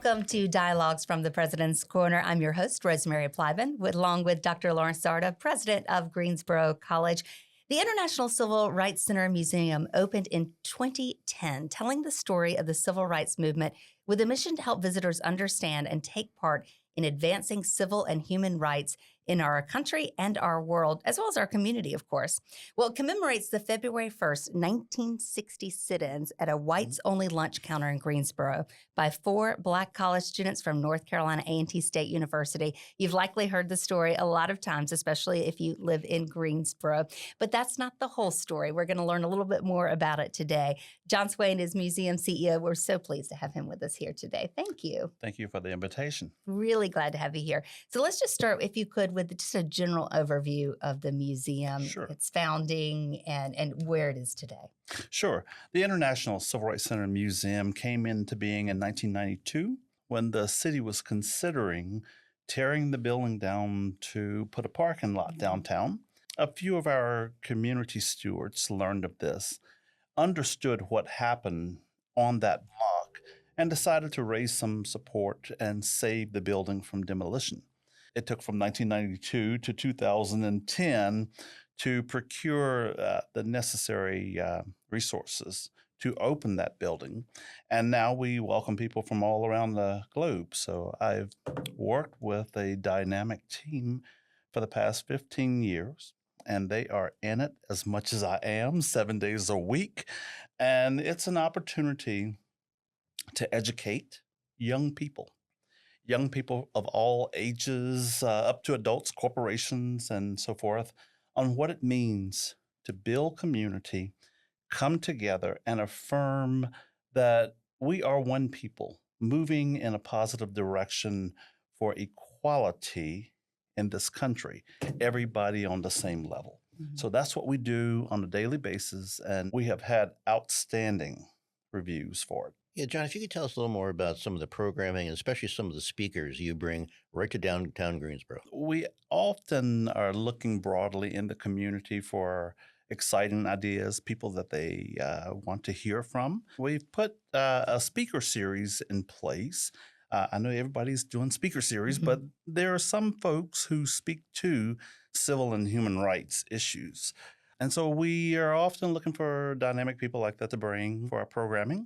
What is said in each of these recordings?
Welcome to Dialogues from the President's Corner. I'm your host, Rosemary Plyven, along with Dr. Lawrence Sarda, president of Greensboro College. The International Civil Rights Center Museum opened in 2010, telling the story of the civil rights movement with a mission to help visitors understand and take part in advancing civil and human rights in our country and our world, as well as our community, of course. Well, it commemorates the February 1st, 1960 sit-ins at a whites-only lunch counter in Greensboro by 4 Black college students from North Carolina A&T State University. You've likely heard the story a lot of times, especially if you live in Greensboro. But that's not the whole story. We're going to learn a little bit more about it today. John Swaine is museum CEO. We're so pleased to have him with us here today. Thank you. Thank you for the invitation. Really glad to have you here. So let's just start, if you could, with just a general overview of the museum, Sure. its founding, and where it is today. Sure. The International Civil Rights Center Museum came into being in 1992 when the city was considering tearing the building down to put a parking lot downtown. A few of our community stewards learned of this, understood what happened on that block, and decided to raise some support and save the building from demolition. It took from 1992 to 2010 to procure the necessary resources to open that building. And now we welcome people from all around the globe. So I've worked with a dynamic team for the past 15 years, and they are in it as much as I am, 7 days a week. And it's an opportunity to educate young people of all ages, up to adults, corporations, and so forth, on what it means to build community, come together, and affirm that we are one people moving in a positive direction for equality in this country, everybody on the same level. Mm-hmm. So that's what we do on a daily basis, and we have had outstanding reviews for it. Yeah, John, if you could tell us a little more about some of the programming and especially some of the speakers you bring right to Downtown Greensboro. We often are looking broadly in the community for exciting ideas, people that they want to hear from. We've put a speaker series in place. I know everybody's doing speaker series, but there are some folks who speak to civil and human rights issues. And so we are often looking for dynamic people like that to bring for our programming.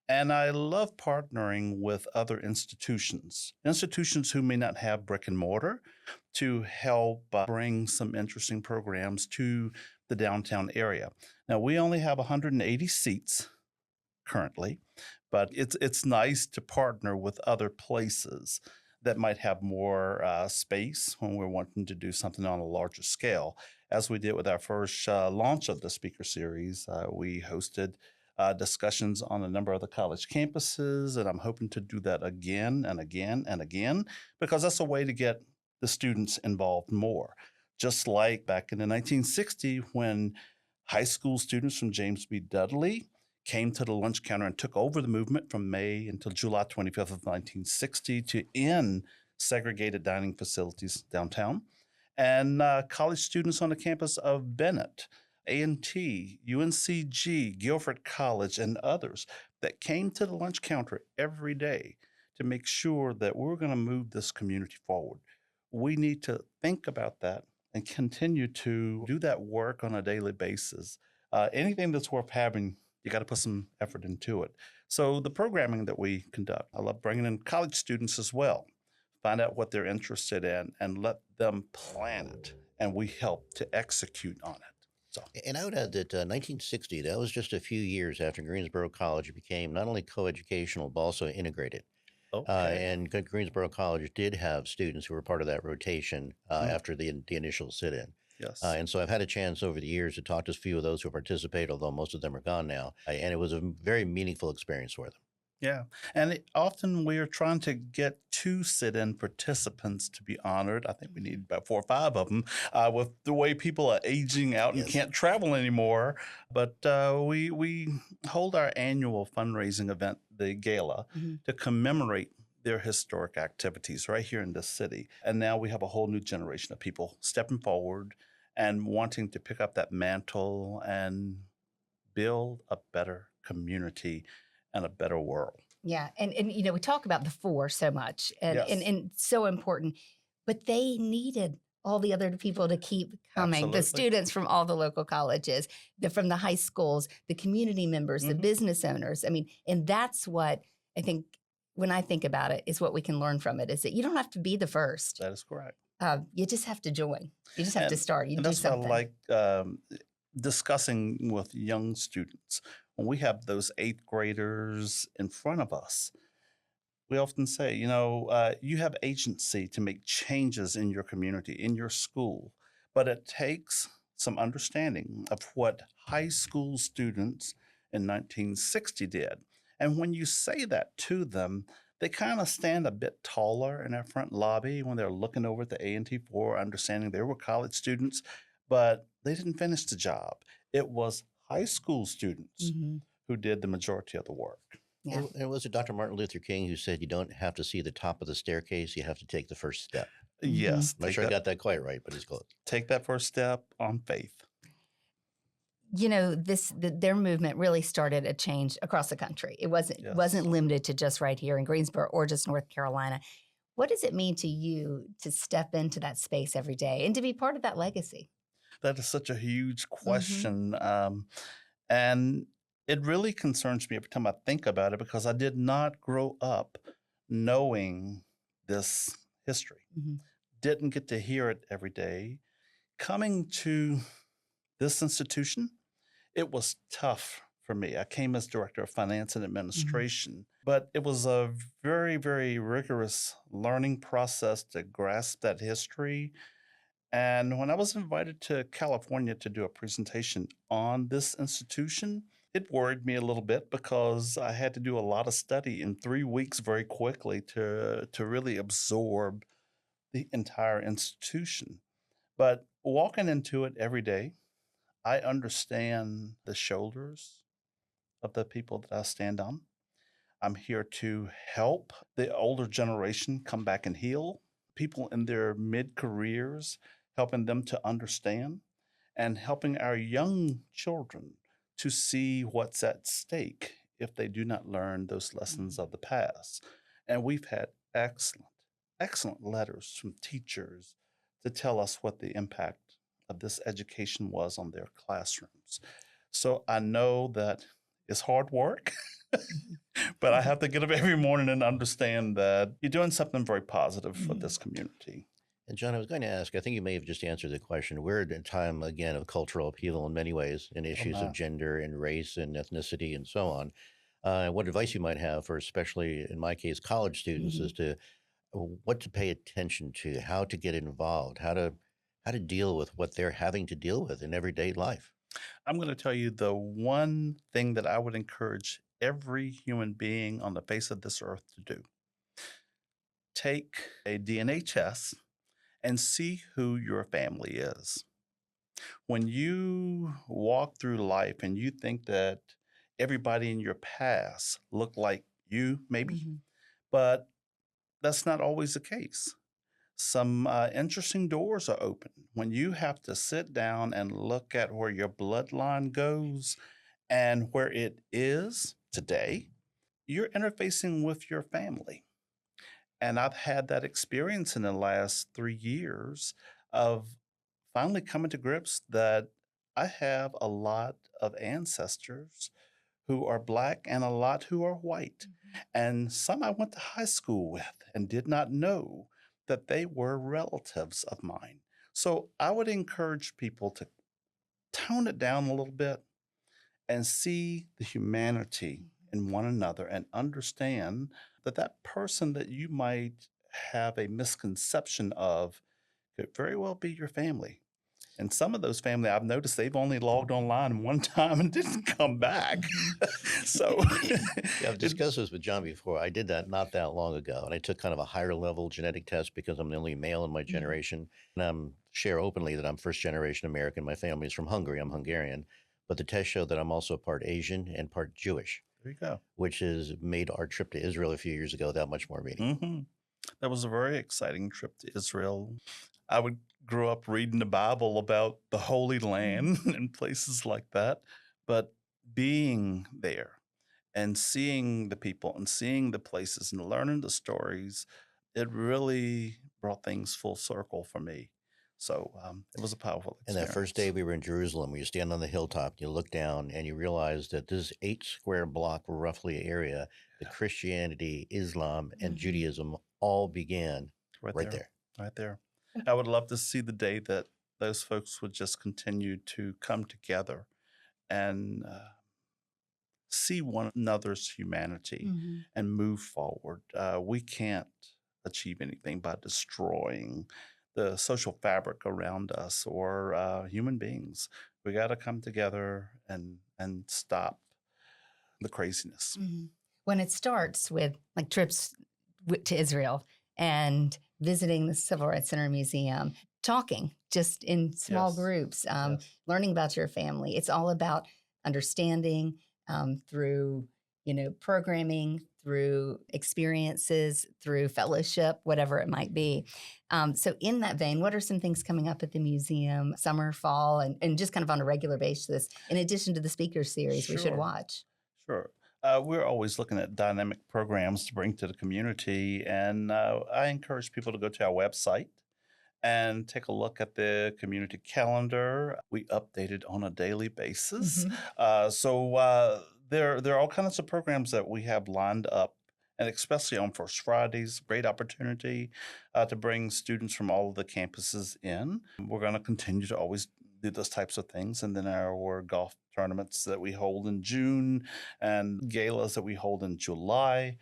And I love partnering with other institutions who may not have brick and mortar, to help bring some interesting programs to the downtown area. Now, we only have 180 seats currently, but it's nice to partner with other places that might have more space when we're wanting to do something on a larger scale. As we did with our first launch of the speaker series, we hosted discussions on a number of the college campuses, and I'm hoping to do that again and again and again, because that's a way to get the students involved more. Just like back in the 1960s, when high school students from James B. Dudley came to the lunch counter and took over the movement from May until July 25th of 1960 to end segregated dining facilities downtown. And college students on the campus of Bennett, A&T, UNCG, Guilford College, and others that came to the lunch counter every day to make sure that we're going to move this community forward. We need to think about that and continue to do that work on a daily basis. Anything that's worth having, you got to put some effort into it. So the programming that we conduct, I love bringing in college students as well, find out what they're interested in and let them plan it, and we help to execute on it. So. And I would add that 1960, that was just a few years after Greensboro College became not only coeducational, but also integrated. Okay. And Greensboro College did have students who were part of that rotation after the initial sit-in. Yes. And so I've had a chance over the years to talk to a few of those who participated, although most of them are gone now. And it was a very meaningful experience for them. Yeah. And often we are trying to get 2 sit-in participants to be honored. I think we need about 4 or 5 of them with the way people are aging out and can't travel anymore. But we hold our annual fundraising event, the gala, to commemorate their historic activities right here in this city. And now we have a whole new generation of people stepping forward and wanting to pick up that mantle and build a better community and a better world. Yeah. And we talk about the four so much Yes, and so important, but they needed all the other people to keep coming, the absolutely. students from all the local colleges, from the high schools, the community members, the Hmm. business owners. I mean, and that's what I think when I think about it is what we can learn from it is that you don't have to be the first. That is correct. You just have to join. You just have to And start. You and do that's what I something. like discussing with young students. When we have those eighth graders in front of us, we often say, you have agency to make changes in your community, in your school, but it takes some understanding of what high school students in 1960 did. And when you say that to them, they kind of stand a bit taller in our front lobby when they're looking over at the A&T floor, understanding they were college students, but they didn't finish the job. It was high school students Hmm. who did the majority of the work. Yeah. And was it Dr. Martin Luther King who said you don't have to see the top of the staircase, you have to take the first step? Hmm. Yes, I'm not sure I got that quite right, but it's close. take that first step on faith. Their movement really started a change across the country. It Yes. wasn't limited to just right here in Greensboro or just North Carolina. What does it mean to you to step into that space every day and to be part of that legacy? That is such a huge Hmm. question. And it really concerns me every time I think about it because I did not grow up knowing this history, Hmm. didn't get to hear it every day. Coming to this institution, it was tough for me. I came as director of finance and administration, but it was a very, very rigorous learning process to grasp that history. And when I was invited to California to do a presentation on this institution, it worried me a little bit because I had to do a lot of study in 3 weeks very quickly to really absorb the entire institution. But walking into it every day, I understand the shoulders of the people that I stand on. I'm here to help the older generation come back and heal, people in their mid careers, helping them to understand, and helping our young children to see what's at stake if they do not learn those lessons of the past. And we've had excellent, excellent letters from teachers to tell us what the impact of this education was on their classrooms. So I know that it's hard work. But I have to get up every morning and understand that you're doing something very positive for this community. And John, I was going to ask, I think you may have just answered the question. We're at a time, again, of cultural upheaval in many ways, and Oh, issues of my. gender and race and ethnicity and so on. What advice you might have for, especially in my case, college students, Hmm. as to what to pay attention to, how to get involved, how to deal with what they're having to deal with in everyday life. I'm going to tell you the one thing that I would encourage every human being on the face of this earth to do: take a DNA test and see who your family is. When you walk through life and you think that everybody in your past look like you, maybe, Hmm. but that's not always the case. Some interesting doors are open when you have to sit down and look at where your bloodline goes and where it is today. You're interfacing with your family. And I've had that experience in the last 3 years of finally coming to grips that I have a lot of ancestors who are Black and a lot who are white. And some I went to high school with and did not know that they were relatives of mine. So I would encourage people to tone it down a little bit and see the humanity in one another and understand that that person that you might have a misconception of could very well be your family. And some of those family, I've noticed they've only logged online one time and didn't come back. So Yeah, I've it, discussed this with John before. I did that not that long ago, and I took kind of a higher level genetic test because I'm the only male in my Hmm. generation. And share openly that I'm first generation American. My family is from Hungary. I'm Hungarian. But the test showed that I'm also part Asian and part Jewish, there you go. which has made our trip to Israel a few years ago that much more meaningful. Hmm. That was a very exciting trip to Israel. I would grow up reading the Bible about the Holy Land and places like that, but being there and seeing the people and seeing the places and learning the stories, it really brought things full circle for me. So it was a powerful And experience. that first day we were in Jerusalem, where you stand on the hilltop, you look down, and you realize that this 8 square block roughly area, the Christianity, Islam, and Judaism all began right there. Right there. I would love to see the day that those folks would just continue to come together and see one another's humanity and move forward. We can't achieve anything by destroying the social fabric around us or human beings. We got to come together and stop the craziness. When it starts with like trips to Israel and visiting the Civil Rights Center Museum, talking just in small groups, learning about your family, it's all about understanding through programming, through experiences, through fellowship, whatever it might be. So in that vein, what are some things coming up at the museum, summer, fall, and just kind of on a regular basis, in addition to the speaker series we should watch? Sure. We're always looking at dynamic programs to bring to the community, and I encourage people to go to our website and take a look at the community calendar. We update it on a daily basis. So there are all kinds of programs that we have lined up, and especially on First Fridays, great opportunity to bring students from all of the campuses in. We're going to continue to always do those types of things. And then our golf tournaments that we hold in June and galas that we hold in July,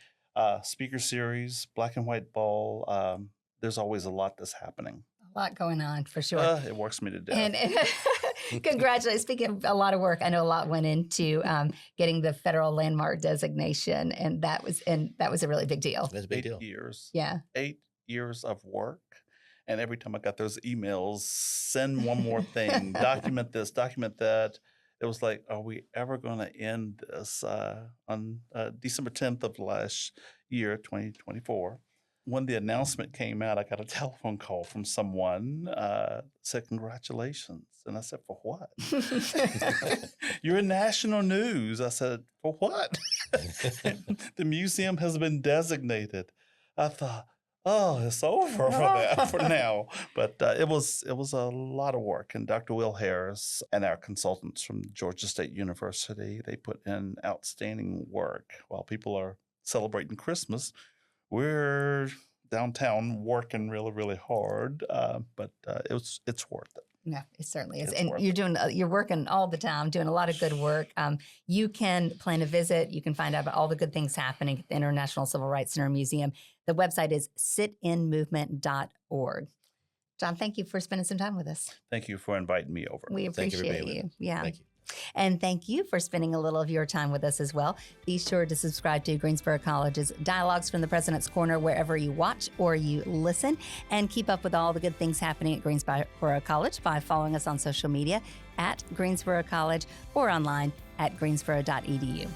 speaker series, black and white ball. There's always a lot that's happening. A lot going on, for sure. It works me to death. And congratulations. Speaking of a lot of work, I know a lot went into getting the federal landmark designation, and that was a really big deal. That's a big deal. 8 years. Yeah. 8 years of work. And every time I got those emails, send one more thing, document this, document that. It was like, are we ever going to end this? On December 10th of last year, 2024, when the announcement came out, I got a telephone call from someone, said, congratulations. And I said, for what? You're in national news. I said, for what? The museum has been designated. I thought, oh, it's over for now. But it was a lot of work. And Dr. Will Harris and our consultants from Georgia State University, they put in outstanding work. While people are celebrating Christmas, we're downtown working really, really hard. But it's worth it. Yeah, it certainly is. It's And worth you're working all the time, doing a lot of good work. You can plan a visit. You can find out about all the good things happening at the International Civil Rights Center Museum. The website is sitinmovement.org. John, thank you for spending some time with us. Thank you for inviting me over. We Thank you for appreciate being with you. us. Yeah. Thank you. And thank you for spending a little of your time with us as well. Be sure to subscribe to Greensboro College's Dialogues from the President's Corner wherever you watch or you listen, and keep up with all the good things happening at Greensboro College by following us on social media at Greensboro College or online at greensboro.edu.